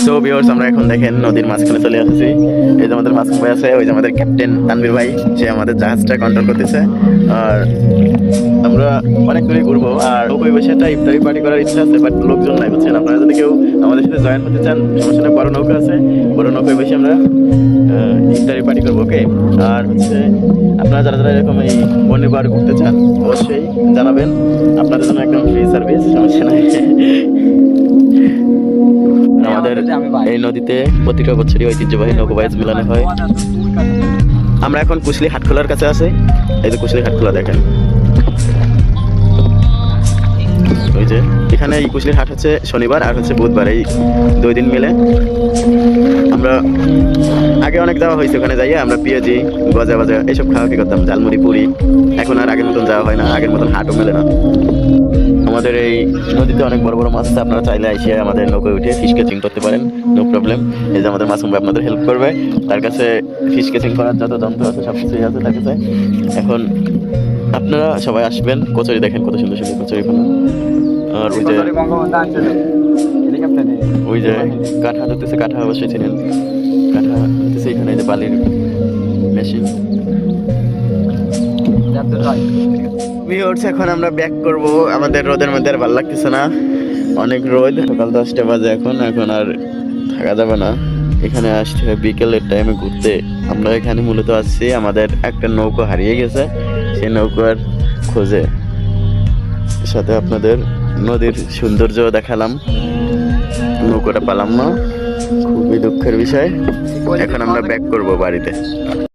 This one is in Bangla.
সো ভিউয়ার্স, আমরা এখন দেখেন নদীর মাঝখানে চলে আসছি। এই যে আমাদের মাঝখান ভাই আছে, ওই যে আমাদের ক্যাপ্টেন তানভীর ভাই, সে আমাদের জাহাজটা কন্ট্রোল করতেছে। আর আমরা অনেক দূরে ঘুরবো, আর ওই বসে একটা ইফতারি পার্টি করার ইচ্ছা আছে, বাট লোকজন নাই, বুঝছেন। আপনারা যদি কেউ আমাদের সাথে জয়েন হতে চান, সমস্যা নেই, বড় নৌকা আছে, বড় নৌকায় বসে আমরা ইফতারি পার্টি করবো। ওকে, আর হচ্ছে আপনারা যারা যারা এরকম এই বর্ণিবার ঘুরতে চান, অবশ্যই জানাবেন, আপনাদের জন্য একদম ফ্রি সার্ভিস, সমস্যা নাই। আমাদের এই নদীতে প্রতিটা বছরই ঐতিহ্যবাহী নৌকাবাইজ মেলানো হয়। আমরা এখন কুশলী হাটখোলার কাছে আছি। এই যে কুশলী হাটখোলা দেখেন, ওই যে এখানে এই কুশলীর হাট হচ্ছে শনিবার আর হচ্ছে বুধবার, এই 2 দিন মিলে। আমরা আগে অনেক যাওয়া হয়েছে, ওখানে যাইয়া আমরা পেঁয়াজি গজা বাজা এইসব খাওয়া কি করতাম, ঝালমুড়ি পুরি। এখন আর আগের মতন যাওয়া হয় না, আগের মতন হাটও মেলে না। আমাদের এই নদীতে অনেক বড় বড় মাছ আছে, আপনারা চাইলে এসে আমাদের নৌকায় উঠে ফিশ ক্যাচিং করতে পারেন, নো প্রবলেম। এই যে আমাদের মাসুম ভাই আপনাদের হেল্প করবে, তার কাছে ফিশ ক্যাচিং করার যত যন্ত্র আছে সব কিছুই আছে তার কাছে। এখন আপনারা সবাই আসবেন। কচুরি দেখেন কত সুন্দর সুন্দর কচুরি ফেলা। আর ওই যে কাঠা ধরতেছে, কাঠা অবশ্যই ছিলেন, কাঠা ধরতেছে এখানে, যে বালির মেশিন। এখন আমরা ব্যাক করব, আমাদের রোদের মধ্যে আর ভালো লাগতেছে না, অনেক রোদ। সকাল 10টা বাজে এখন আর থাকা যাবে না। এখানে আসতে হবে বিকেলের টাইমে ঘুরতে। আমরা এখানে মূলত আসছি, আমাদের একটা নৌকা হারিয়ে গেছে, সেই নৌকার খোঁজে। সাথে আপনাদের নদীর সৌন্দর্য দেখালাম, নৌকাটা পালাম না, খুবই দুঃখের বিষয়। এখন আমরা ব্যাক করব বাড়িতে।